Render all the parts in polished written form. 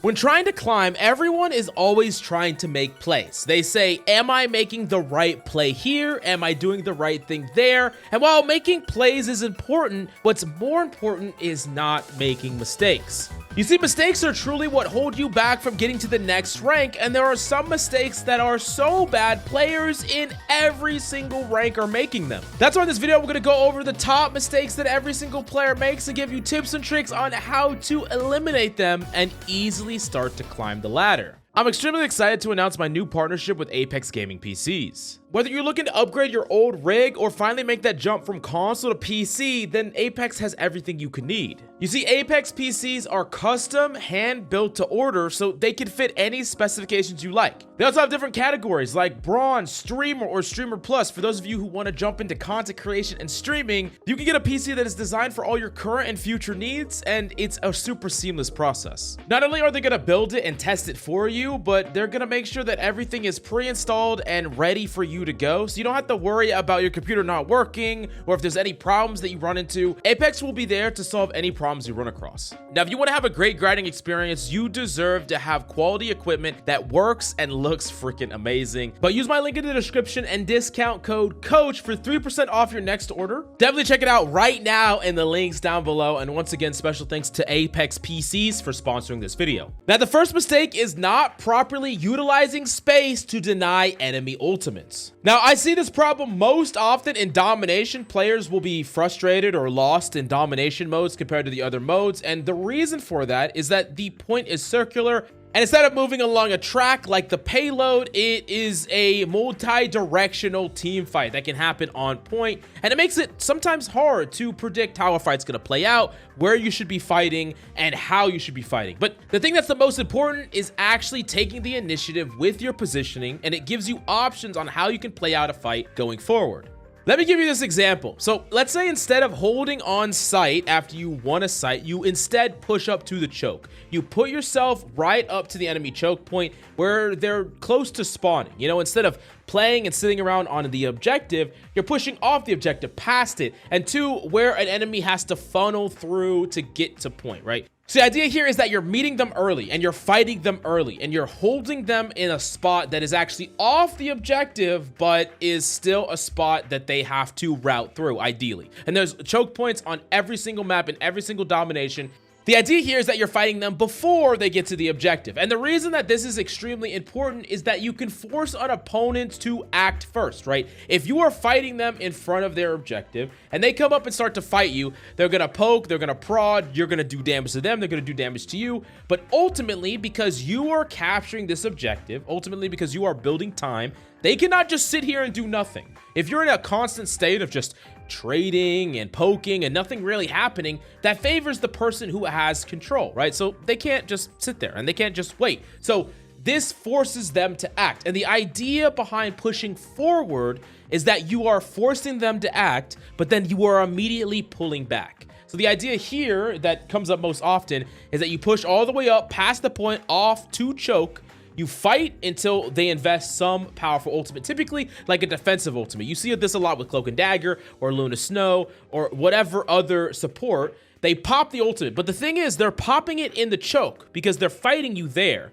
When trying to climb, everyone is always trying to make plays. They say, am I making the right play here? Am I doing the right thing there? And while making plays is important, what's more important is not making mistakes. You see, mistakes are truly what hold you back from getting to the next rank, and there are some mistakes that are so bad, players in every single rank are making them. That's why in this video, we're gonna go over the top mistakes that every single player makes and give you tips and tricks on how to eliminate them and easily start to climb the ladder. I'm extremely excited to announce my new partnership with Apex Gaming PCs. Whether you're looking to upgrade your old rig or finally make that jump from console to PC, then Apex has everything you could need. You see, Apex PCs are custom, hand-built to order, so they can fit any specifications you like. They also have different categories like Bronze, Streamer, or Streamer Plus. For those of you who want to jump into content creation and streaming, you can get a PC that is designed for all your current and future needs, and it's a super seamless process. Not only are they going to build it and test it for you, but they're going to make sure that everything is pre-installed and ready for you to go, so you don't have to worry about your computer not working or if there's any problems that you run into. Apex will be there to solve any problems you run across. Now, if you want to have a great grinding experience, you deserve to have quality equipment that works and looks freaking amazing. But use my link in the description and discount code COACH for 3% off your next order. Definitely check it out right now in the links down below. And once again, special thanks to Apex PCs for sponsoring this video. Now, the first mistake is not properly utilizing space to deny enemy ultimates. Now, I see this problem most often in domination. Players will be frustrated or lost in domination modes compared to the other modes, and the reason for that is that the point is circular, and instead of moving along a track like the payload, it is a multi-directional team fight that can happen on point, and it makes it sometimes hard to predict how a fight's gonna play out, where you should be fighting, and how you should be fighting. But the thing that's the most important is actually taking the initiative with your positioning, and it gives you options on how you can play out a fight going forward. Let me give you this example. So let's say instead of holding on site after you won a site, you instead push up to the choke. You put yourself right up to the enemy choke point where they're close to spawning. You know, instead of playing and sitting around on the objective, you're pushing off the objective, past it, and to where an enemy has to funnel through to get to point, right? So the idea here is that you're meeting them early and you're fighting them early and you're holding them in a spot that is actually off the objective, but is still a spot that they have to route through, ideally. And there's choke points on every single map and every single domination. The idea here is that you're fighting them before they get to the objective. And the reason that this is extremely important is that you can force an opponent to act first, right? If you are fighting them in front of their objective and they come up and start to fight you, they're gonna poke, they're gonna prod, you're gonna do damage to them, they're gonna do damage to you. But ultimately, because you are capturing this objective, ultimately because you are building time, they cannot just sit here and do nothing. If you're in a constant state of just trading and poking and nothing really happening, that favors the person who has control, right? So they can't just sit there and they can't just wait. So this forces them to act. And the idea behind pushing forward is that you are forcing them to act, but then you are immediately pulling back. So the idea here that comes up most often is that you push all the way up past the point off to choke. You fight until they invest some powerful ultimate, typically like a defensive ultimate. You see this a lot with Cloak and Dagger or Luna Snow or whatever other support. They pop the ultimate, but the thing is they're popping it in the choke because they're fighting you there.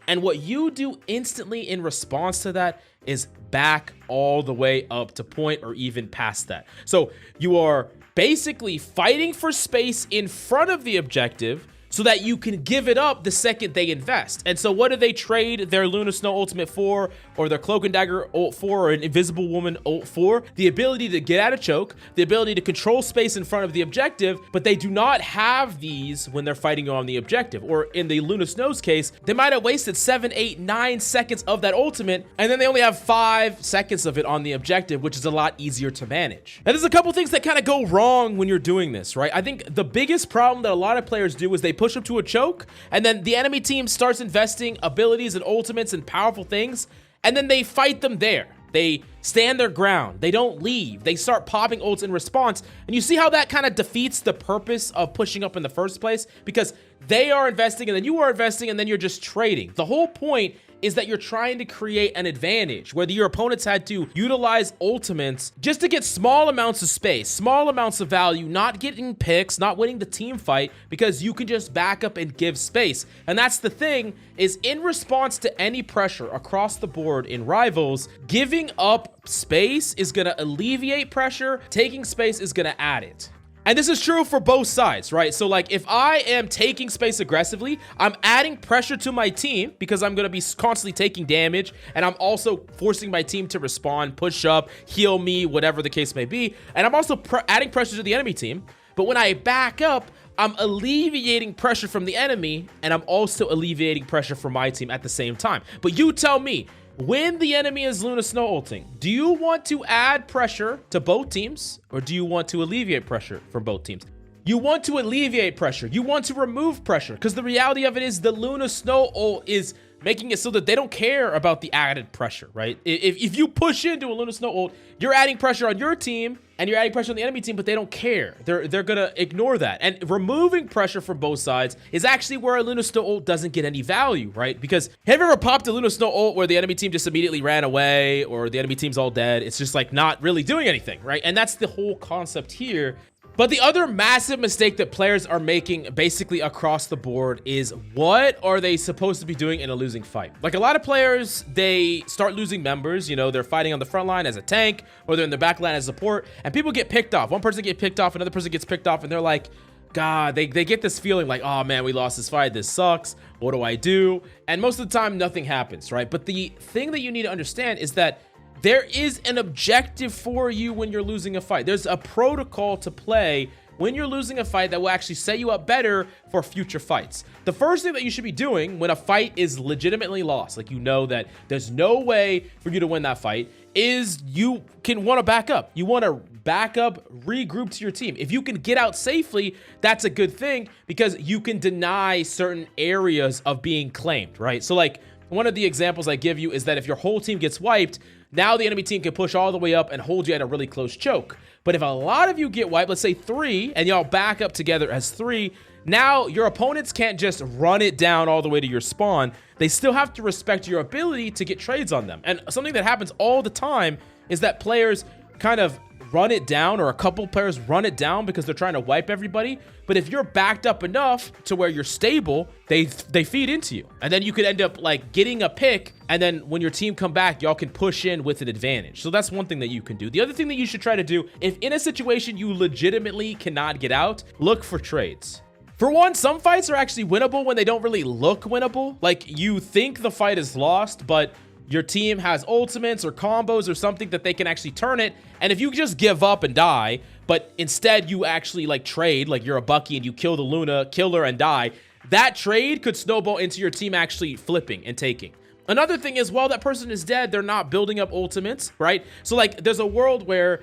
And what you do instantly in response to that is back all the way up to point or even past that. So you are basically fighting for space in front of the objective so that you can give it up the second they invest. And so what do they trade their Luna Snow ultimate for, or their Cloak and Dagger ult for, or an Invisible Woman ult for? The ability to get out of choke, the ability to control space in front of the objective, but they do not have these when they're fighting on the objective. Or in the Luna Snow's case, they might have wasted 7, 8, 9 seconds of that ultimate, and then they only have 5 seconds of it on the objective, which is a lot easier to manage. Now, there's a couple things that kind of go wrong when you're doing this, right? I think the biggest problem that a lot of players do is they push up to a choke, and then the enemy team starts investing abilities and ultimates and powerful things, and then they fight them there. They stand their ground. They don't leave. They start popping ults in response. And you see how that kind of defeats the purpose of pushing up in the first place? Because they are investing and then you are investing and then you're just trading. The whole point is that you're trying to create an advantage, whether your opponents had to utilize ultimates just to get small amounts of space, small amounts of value, not getting picks, not winning the team fight, because you can just back up and give space. And that's the thing, is in response to any pressure across the board in Rivals, giving up space is gonna alleviate pressure, taking space is gonna add it. And this is true for both sides, right? So like if I am taking space aggressively, I'm adding pressure to my team because I'm going to be constantly taking damage. And I'm also forcing my team to respond, push up, heal me, whatever the case may be. And I'm also adding pressure to the enemy team. But when I back up, I'm alleviating pressure from the enemy. And I'm also alleviating pressure from my team at the same time. But you tell me, when the enemy is Luna Snow ulting, do you want to add pressure to both teams or do you want to alleviate pressure from both teams? You want to alleviate pressure. You want to remove pressure because the reality of it is the Luna Snow ult is making it so that they don't care about the added pressure, right? If you push into a Luna Snow ult, you're adding pressure on your team and you're adding pressure on the enemy team, but they don't care. They're gonna ignore that. And removing pressure from both sides is actually where a Luna Snow ult doesn't get any value, right? Because have you ever popped a Luna Snow ult where the enemy team just immediately ran away or the enemy team's all dead? It's just like not really doing anything, right? And that's the whole concept here. But the other massive mistake that players are making basically across the board is what are they supposed to be doing in a losing fight? Like a lot of players, they start losing members, you know, they're fighting on the front line as a tank or they're in the back line as support and people get picked off. One person gets picked off, another person gets picked off and they're like, God, they get this feeling like, oh man, we lost this fight. This sucks. What do I do? And most of the time nothing happens, right? But the thing that you need to understand is that there is an objective for you when you're losing a fight. There's a protocol to play when you're losing a fight that will actually set you up better for future fights. The first thing that you should be doing when a fight is legitimately lost, like you know that there's no way for you to win that fight, is you can want to back up. You want to back up, regroup to your team. If you can get out safely, that's a good thing because you can deny certain areas of being claimed, right? So like one of the examples I give you is that if your whole team gets wiped, now the enemy team can push all the way up and hold you at a really close choke. But if a lot of you get wiped, let's say 3, and y'all back up together as 3, now your opponents can't just run it down all the way to your spawn. They still have to respect your ability to get trades on them. And something that happens all the time is that players kind of run it down, or a couple players run it down because they're trying to wipe everybody. But if you're backed up enough to where you're stable, they feed into you. And then you could end up like getting a pick. And then when your team come back, y'all can push in with an advantage. So that's one thing that you can do. The other thing that you should try to do, if in a situation you legitimately cannot get out, look for trades. For one, some fights are actually winnable when they don't really look winnable. Like you think the fight is lost, but your team has ultimates or combos or something that they can actually turn it. And if you just give up and die, but instead you actually like trade, like you're a Bucky and you kill the Luna, kill her and die, that trade could snowball into your team actually flipping and taking. Another thing is, while that person is dead, they're not building up ultimates, right? So like there's a world where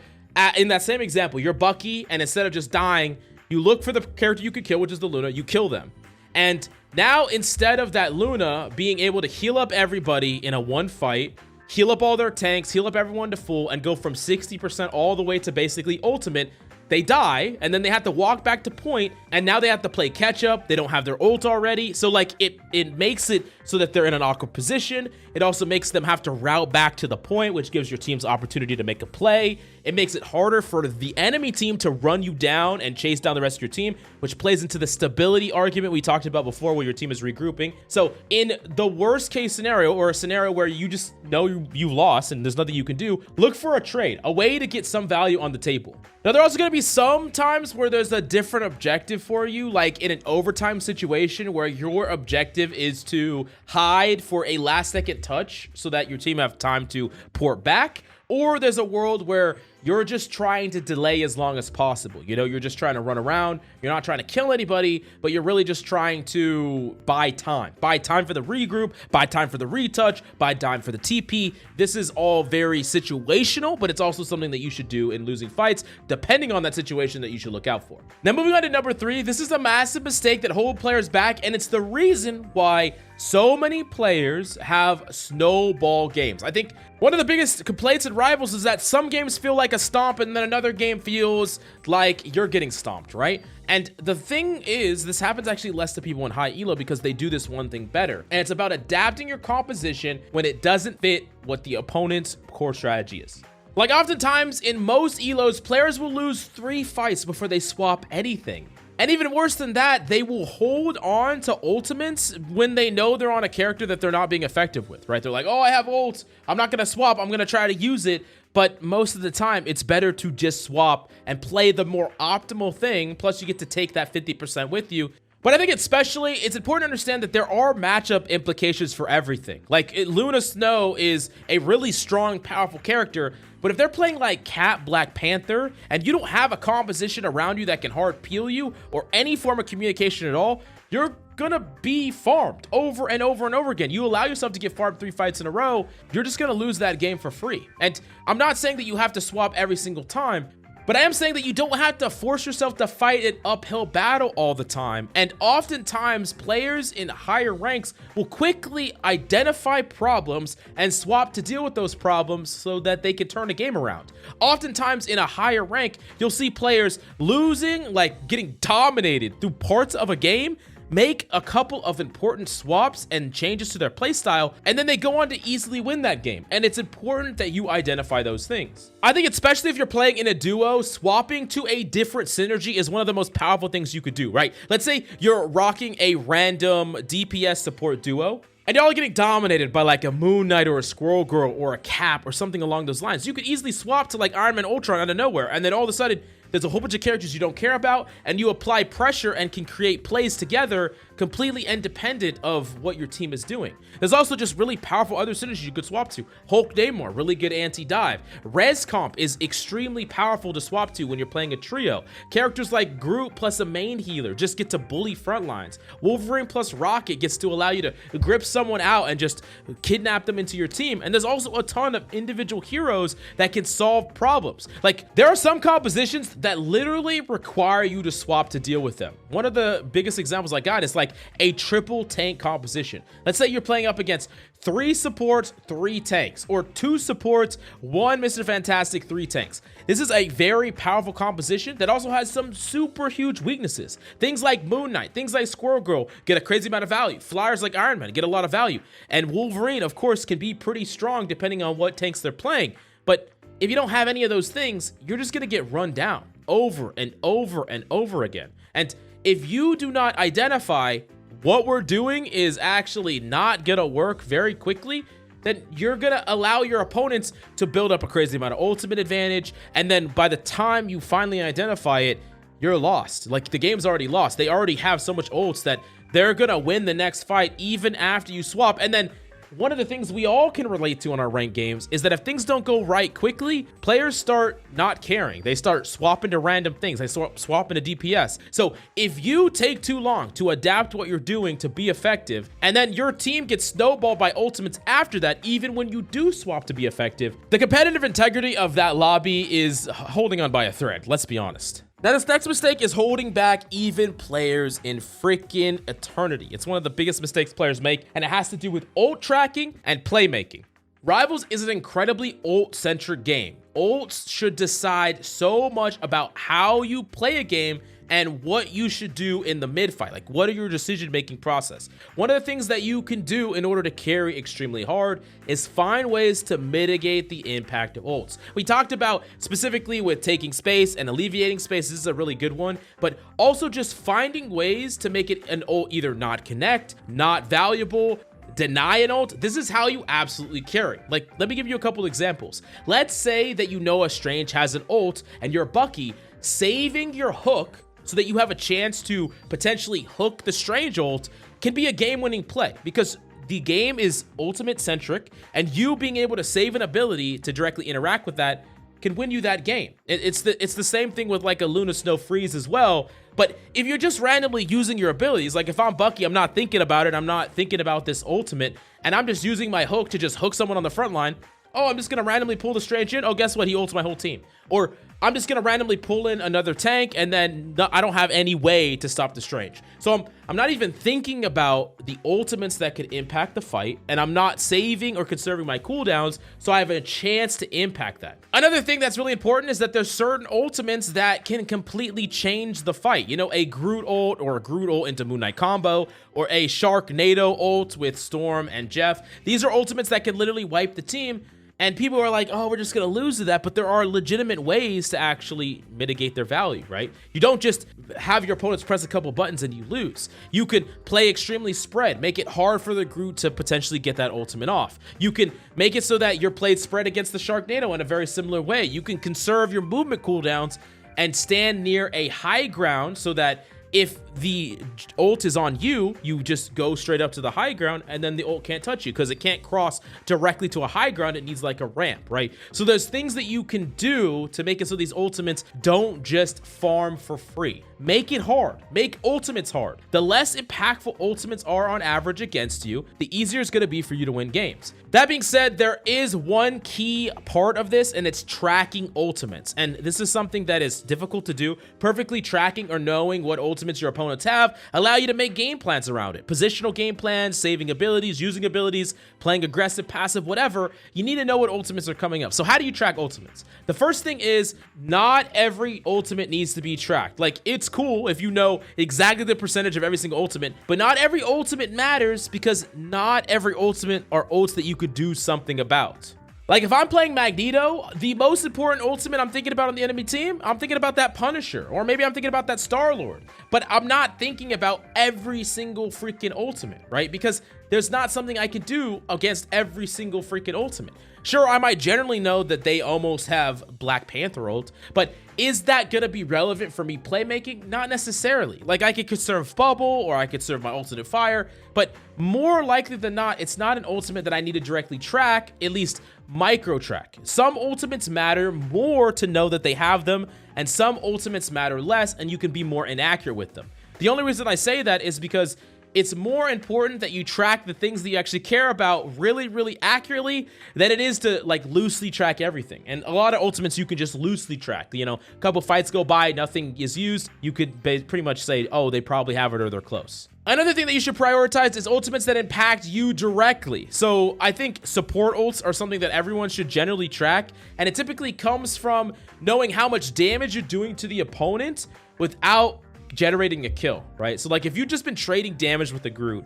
in that same example, you're Bucky and instead of just dying, you look for the character you could kill, which is the Luna, you kill them. And now, instead of that Luna being able to heal up everybody in a one fight, heal up all their tanks, heal up everyone to full, and go from 60% all the way to basically ultimate, they die, and then they have to walk back to point, and now they have to play catch up. They don't have their ult already. So like it makes it so that they're in an awkward position. It also makes them have to route back to the point, which gives your teams opportunity to make a play. It makes it harder for the enemy team to run you down and chase down the rest of your team, which plays into the stability argument we talked about before where your team is regrouping. So in the worst case scenario, or a scenario where you just know you lost and there's nothing you can do, look for a trade, a way to get some value on the table. Now, there are also going to be some times where there's a different objective for you, like in an overtime situation where your objective is to hide for a last second touch so that your team have time to port back. Or there's a world where you're just trying to delay as long as possible. You know, you're just trying to run around. You're not trying to kill anybody, but you're really just trying to buy time. Buy time for the regroup, buy time for the retouch, buy time for the TP. This is all very situational, but it's also something that you should do in losing fights, depending on that situation that you should look out for. Now, moving on to number 3, this is a massive mistake that holds players back, and it's the reason why so many players have snowball games. I think one of the biggest complaints in Rivals is that some games feel like a stomp and then another game feels like you're getting stomped, right? And the thing is, this happens actually less to people in high elo because they do this one thing better. And it's about adapting your composition when it doesn't fit what the opponent's core strategy is. Like oftentimes in most elos, players will lose 3 fights before they swap anything. And even worse than that, they will hold on to ultimates when they know they're on a character that they're not being effective with, right? They're like, oh, I have ult. I'm not going to swap. I'm going to try to use it. But most of the time, it's better to just swap and play the more optimal thing. Plus, you get to take that 50% with you. But I think especially, it's important to understand that there are matchup implications for everything. Like, Luna Snow is a really strong, powerful character. But if they're playing like Cat Black Panther and you don't have a composition around you that can hard peel you or any form of communication at all, you're gonna be farmed over and over and over again. You allow yourself to get farmed 3 fights in a row, you're just gonna lose that game for free. And I'm not saying that you have to swap every single time, but I am saying that you don't have to force yourself to fight an uphill battle all the time. And oftentimes, players in higher ranks will quickly identify problems and swap to deal with those problems so that they can turn a game around. Oftentimes, in a higher rank, you'll see players losing, like getting dominated through parts of a game, make a couple of important swaps and changes to their playstyle, and then they go on to easily win that game. And it's important that you identify those things. I think especially if you're playing in a duo, swapping to a different synergy is one of the most powerful things you could do, right? Let's say you're rocking a random DPS support duo, and y'all are getting dominated by like a Moon Knight or a Squirrel Girl or a Cap or something along those lines. You could easily swap to like Iron Man Ultron out of nowhere, and then all of a sudden, there's a whole bunch of characters you don't care about, and you apply pressure and can create plays together completely independent of what your team is doing. There's also just really powerful other synergies you could swap to. Hulk Namor, really good anti-dive. Res Comp is extremely powerful to swap to when you're playing a trio. Characters like Groot plus a main healer just get to bully front lines. Wolverine plus Rocket gets to allow you to grip someone out and just kidnap them into your team. And there's also a ton of individual heroes that can solve problems. Like, there are some compositions that literally require you to swap to deal with them. One of the biggest examples I got is like a triple tank composition. Let's say you're playing up against 3 supports, 3 tanks, or 2 supports, 1 Mr. Fantastic, 3 tanks. This is a very powerful composition that also has some super huge weaknesses. Things like Moon Knight, things like Squirrel Girl get a crazy amount of value. Flyers like Iron Man get a lot of value. And Wolverine, of course, can be pretty strong depending on what tanks they're playing. But if you don't have any of those things, you're just gonna get run down over and over and over again. And if you do not identify what we're doing is actually not gonna work very quickly, then you're gonna allow your opponents to build up a crazy amount of ultimate advantage. And then by the time you finally identify it, you're lost. Like, the game's already lost. They already have so much ults that they're gonna win the next fight even after you swap. And then one of the things we all can relate to in our ranked games is that if things don't go right quickly, players start not caring. They start swapping to random things. They start swapping to DPS. So if you take too long to adapt what you're doing to be effective, and then your team gets snowballed by ultimates after that, even when you do swap to be effective, the competitive integrity of that lobby is holding on by a thread. Let's be honest. Now, this next mistake is holding back even players in freaking eternity. It's one of the biggest mistakes players make, and it has to do with ult tracking and playmaking. Rivals is an incredibly ult-centric game. Ults should decide so much about how you play a game and what you should do in the mid fight. Like, what are your decision-making process? One of the things that you can do in order to carry extremely hard is find ways to mitigate the impact of ults. We talked about specifically with taking space and alleviating space. This is a really good one, but also just finding ways to make it an ult either not connect, not valuable, deny an ult. This is how you absolutely carry. Like, let me give you a couple examples. Let's say that you know a Strange has an ult and you're Bucky. Saving your hook so that you have a chance to potentially hook the Strange ult can be a game-winning play, because the game is ultimate centric, and you being able to save an ability to directly interact with that can win you that game. It's the same thing with like a Luna Snow Freeze as well. But if you're just randomly using your abilities, like if I'm Bucky, I'm not thinking about it. I'm not thinking about this ultimate, and I'm just using my hook to just hook someone on the front line. Oh, I'm just going to randomly pull the Strange in. Oh, guess what? He ults my whole team. Or I'm just going to randomly pull in another tank, and then I don't have any way to stop the Strange. So I'm not even thinking about the ultimates that could impact the fight, and I'm not saving or conserving my cooldowns, so I have a chance to impact that. Another thing that's really important is that there's certain ultimates that can completely change the fight. You know, a Groot ult or a Groot ult into Moon Knight combo, or a Sharknado ult with Storm and Jeff. These are ultimates that can literally wipe the team. And people are like, oh, we're just going to lose to that. But there are legitimate ways to actually mitigate their value, right? You don't just have your opponents press a couple buttons and you lose. You can play extremely spread, make it hard for the Groot to potentially get that ultimate off. You can make it so that you're played spread against the Sharknado in a very similar way. You can conserve your movement cooldowns and stand near a high ground so that if the ult is on you, you just go straight up to the high ground, and then the ult can't touch you because it can't cross directly to a high ground. It needs like a ramp, right? So there's things that you can do to make it so these ultimates don't just farm for free. Make it hard. Make ultimates hard. The less impactful ultimates are on average against you, the easier it's going to be for you to win games. That being said, there is one key part of this, and it's tracking ultimates. And this is something that is difficult to do. Perfectly tracking or knowing what ultimates your opponents have allow you to make game plans around it. Positional game plans, saving abilities, using abilities, playing aggressive, passive, whatever. You need to know what ultimates are coming up. So how do you track ultimates? The first thing is not every ultimate needs to be tracked. Like, it's cool if you know exactly the percentage of every single ultimate, but not every ultimate matters because not every ultimate are ults that you could do something about. Like if I'm playing Magneto, the most important ultimate I'm thinking about on the enemy team, I'm thinking about that Punisher, or maybe I'm thinking about that Star-Lord, but I'm not thinking about every single freaking ultimate, right? Because there's not something I could do against every single freaking ultimate. Sure, I might generally know that they almost have Black Panther ult, but is that gonna be relevant for me playmaking? Not necessarily. Like I could conserve Bubble, or I could serve my ultimate Fire, but more likely than not, it's not an ultimate that I need to directly track, at least micro track. Some ultimates matter more to know that they have them, and some ultimates matter less, and you can be more inaccurate with them. The only reason I say that is because it's more important that you track the things that you actually care about really, really accurately than it is to like loosely track everything. And a lot of ultimates you can just loosely track. You know, a couple fights go by, nothing is used. You could pretty much say, oh, they probably have it or they're close. Another thing that you should prioritize is ultimates that impact you directly. So I think support ults are something that everyone should generally track. And it typically comes from knowing how much damage you're doing to the opponent without generating a kill, right? So like if you've just been trading damage with the Groot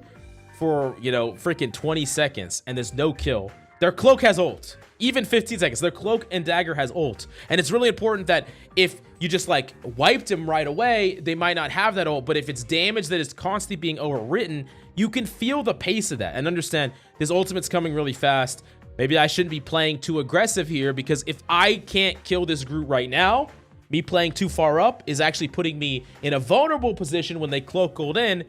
for, you know, freaking 20 seconds and there's no kill, their cloak has ult. Even 15 seconds, their cloak and dagger has ult. And it's really important that if you just like wiped him right away, they might not have that ult. But if it's damage that is constantly being overwritten, you can feel the pace of that and understand this ultimate's coming really fast. Maybe I shouldn't be playing too aggressive here, because if I can't kill this Groot right now, me playing too far up is actually putting me in a vulnerable position when they cloak gold in,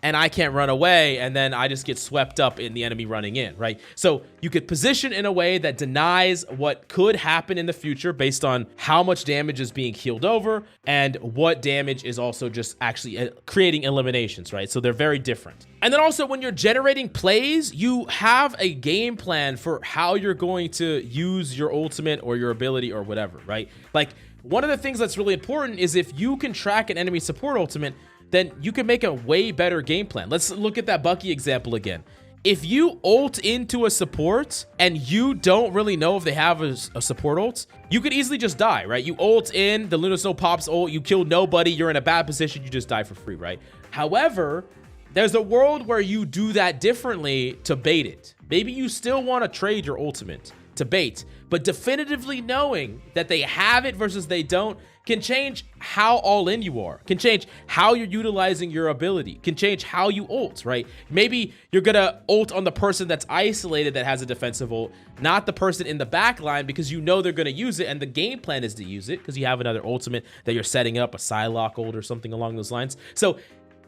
and I can't run away, and then I just get swept up in the enemy running in, right? So you could position in a way that denies what could happen in the future based on how much damage is being healed over and what damage is also just actually creating eliminations, right? So they're very different. And then also when you're generating plays, you have a game plan for how you're going to use your ultimate or your ability or whatever, right? Like, one of the things that's really important is if you can track an enemy support ultimate, then you can make a way better game plan. Let's look at that Bucky example again. If you ult into a support and you don't really know if they have a support ult, you could easily just die, right? You ult in, the Luna Snow pops ult, you kill nobody, you're in a bad position, you just die for free, right? However, there's a world where you do that differently to bait it. Maybe you still want to trade your ultimate to bait, but definitively knowing that they have it versus they don't can change how all in you are, can change how you're utilizing your ability, can change how you ult, right? Maybe you're gonna ult on the person that's isolated that has a defensive ult, not the person in the back line, because you know they're gonna use it and the game plan is to use it because you have another ultimate that you're setting up, a Psylocke ult or something along those lines. So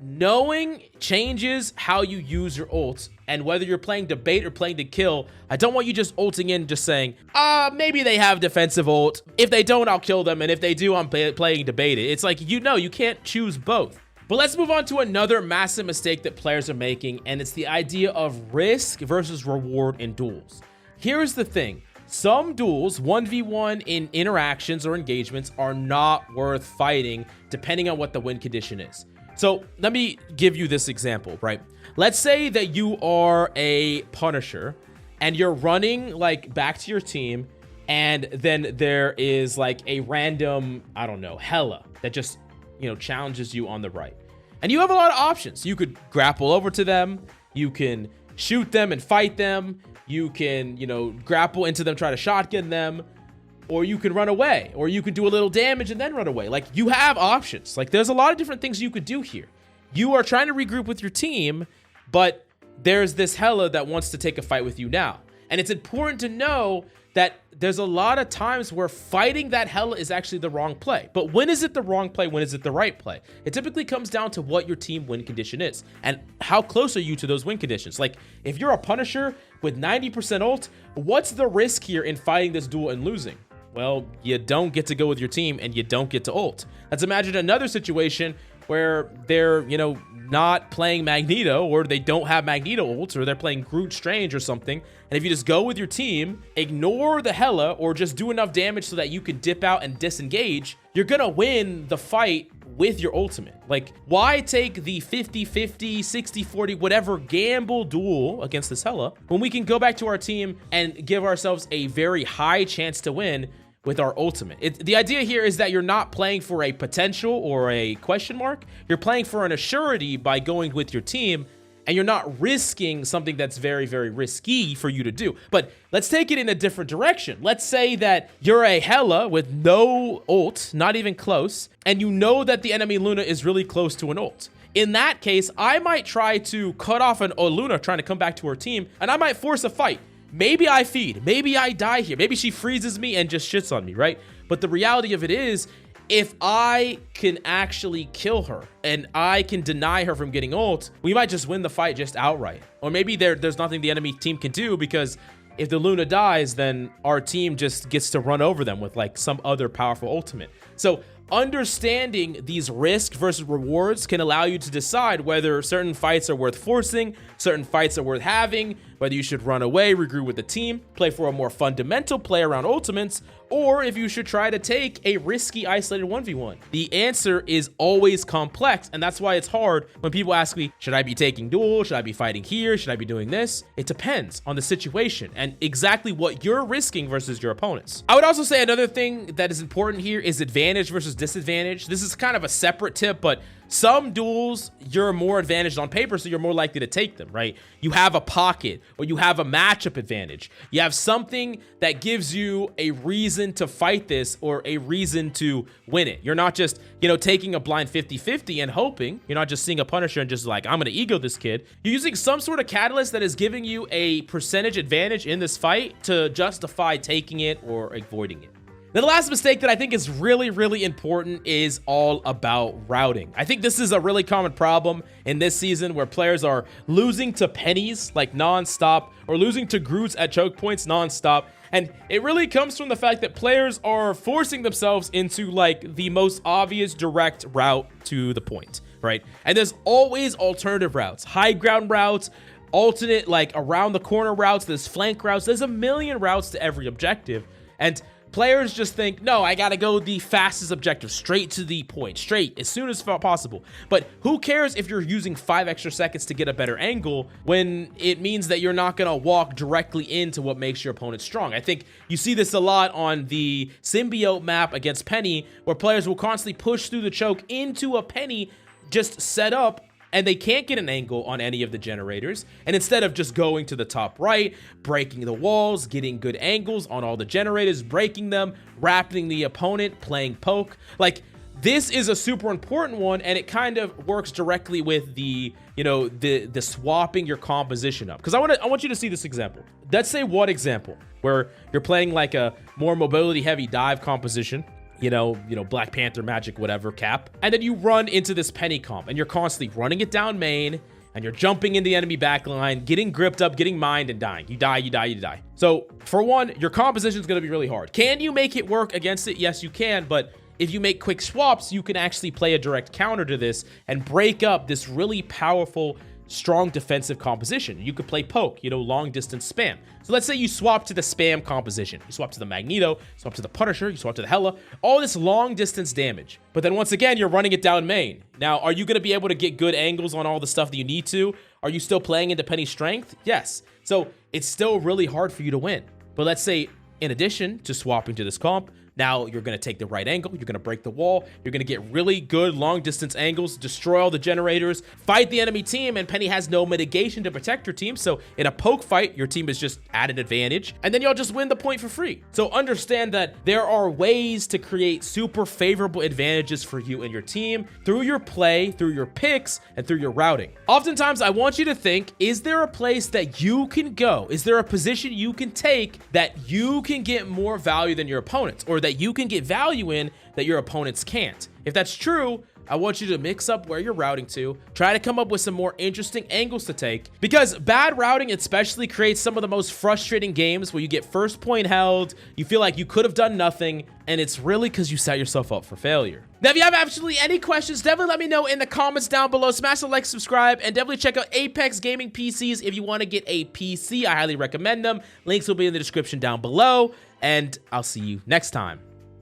knowing changes how you use your ult, and whether you're playing debate or playing to kill. I don't want you just ulting in just saying, maybe they have defensive ult. If they don't, I'll kill them. And if they do, I'm playing debate. It's like, you can't choose both. But let's move on to another massive mistake that players are making, and it's the idea of risk versus reward in duels. Here's the thing. Some duels, 1v1 in interactions or engagements, are not worth fighting depending on what the win condition is. So let me give you this example, right? Let's say that you are a Punisher and you're running like back to your team, and then there is like a random, I don't know, Hela that just, challenges you on the right. And you have a lot of options. You could grapple over to them. You can shoot them and fight them. You can, grapple into them, try to shotgun them, or you can run away, or you could do a little damage and then run away. Like, you have options. Like, there's a lot of different things you could do here. You are trying to regroup with your team, but there's this Hela that wants to take a fight with you now. And it's important to know that there's a lot of times where fighting that Hela is actually the wrong play. But when is it the wrong play? When is it the right play? It typically comes down to what your team win condition is and how close are you to those win conditions. Like, if you're a Punisher with 90% ult, what's the risk here in fighting this duel and losing? Well, you don't get to go with your team and you don't get to ult. Let's imagine another situation where they're, not playing Magneto, or they don't have Magneto ults, or they're playing Groot Strange or something. And if you just go with your team, ignore the Hela, or just do enough damage so that you can dip out and disengage, you're gonna win the fight with your ultimate. Like, why take the 50-50, 60-40, whatever gamble duel against this Hela when we can go back to our team and give ourselves a very high chance to win with our ultimate? The idea here is that you're not playing for a potential or a question mark. You're playing for an assurity by going with your team, and you're not risking something that's very, very risky for you to do. But let's take it in a different direction. Let's say that you're a Hela with no ult, not even close, and you know that the enemy Luna is really close to an ult. In that case, I might try to cut off an Luna trying to come back to her team, and I might force a fight. Maybe I feed, maybe I die here, maybe she freezes me and just shits on me, right? But the reality of it is, if I can actually kill her and I can deny her from getting ult, we might just win the fight just outright. Or maybe there's nothing the enemy team can do, because if the Luna dies, then our team just gets to run over them with like some other powerful ultimate. So understanding these risk versus rewards can allow you to decide whether certain fights are worth forcing, certain fights are worth having, whether you should run away, regroup with the team, play for a more fundamental play around ultimates, or if you should try to take a risky isolated 1v1. The answer is always complex, and that's why it's hard when people ask me, should I be taking duel? Should I be fighting here? Should I be doing this? It depends on the situation and exactly what you're risking versus your opponents. I would also say another thing that is important here is advantage versus disadvantage. This is kind of a separate tip, but some duels, you're more advantaged on paper, so you're more likely to take them, right? You have a pocket, or you have a matchup advantage. You have something that gives you a reason to fight this, or a reason to win it. You're not just, taking a blind 50-50 and hoping. You're not just seeing a Punisher and just like, I'm gonna ego this kid. You're using some sort of catalyst that is giving you a percentage advantage in this fight to justify taking it or avoiding it. Now, the last mistake that I think is really, really important is all about routing. I think this is a really common problem in this season, where players are losing to pennies like nonstop, or losing to Groots at choke points nonstop. And it really comes from the fact that players are forcing themselves into like the most obvious direct route to the point, right? And there's always alternative routes, high ground routes, alternate like around the corner routes, there's flank routes, there's a million routes to every objective. And players just think, no, I gotta go the fastest objective, straight to the point, straight, as soon as possible. But who cares if you're using 5 extra seconds to get a better angle, when it means that you're not gonna walk directly into what makes your opponent strong? I think you see this a lot on the Symbiote map against Penny, where players will constantly push through the choke into a Penny just set up, and they can't get an angle on any of the generators. And instead of just going to the top right, breaking the walls, getting good angles on all the generators, breaking them, wrapping the opponent, playing poke, like, this is a super important one, and it kind of works directly with the swapping your composition up. Because I want you to see this example. Let's say one example where you're playing like a more mobility heavy dive composition, Black Panther magic, whatever cap. And then you run into this Penny comp and you're constantly running it down main and you're jumping in the enemy backline, getting gripped up, getting mined and dying. You die. So for one, your composition is going to be really hard. Can you make it work against it? Yes, you can. But if you make quick swaps, you can actually play a direct counter to this and break up this really powerful, strong defensive composition. You could play poke, long distance spam. So let's say you swap to the spam composition. You swap to the Magneto, swap to the Punisher, you swap to the Hela, all this long distance damage. But then once again, you're running it down main. Now, are you going to be able to get good angles on all the stuff that you need to? Are you still playing into Penny's strength? Yes. So it's still really hard for you to win. But let's say, in addition to swapping to this comp, now you're going to take the right angle, you're going to break the wall, you're going to get really good long distance angles, destroy all the generators, fight the enemy team, and Penny has no mitigation to protect your team. So in a poke fight, your team is just at an advantage, and then y'all just win the point for free. So understand that there are ways to create super favorable advantages for you and your team through your play, through your picks, and through your routing. Oftentimes, I want you to think, is there a place that you can go? Is there a position you can take that you can get more value than your opponents, or that you can get value in that your opponents can't? If that's true, I want you to mix up where you're routing to, try to come up with some more interesting angles to take, because bad routing especially creates some of the most frustrating games where you get first point held, you feel like you could have done nothing, and it's really because you set yourself up for failure. Now, if you have absolutely any questions, definitely let me know in the comments down below. Smash the like, subscribe, and definitely check out Apex Gaming PCs if you want to get a PC. I highly recommend them. Links will be in the description down below, and I'll see you next time.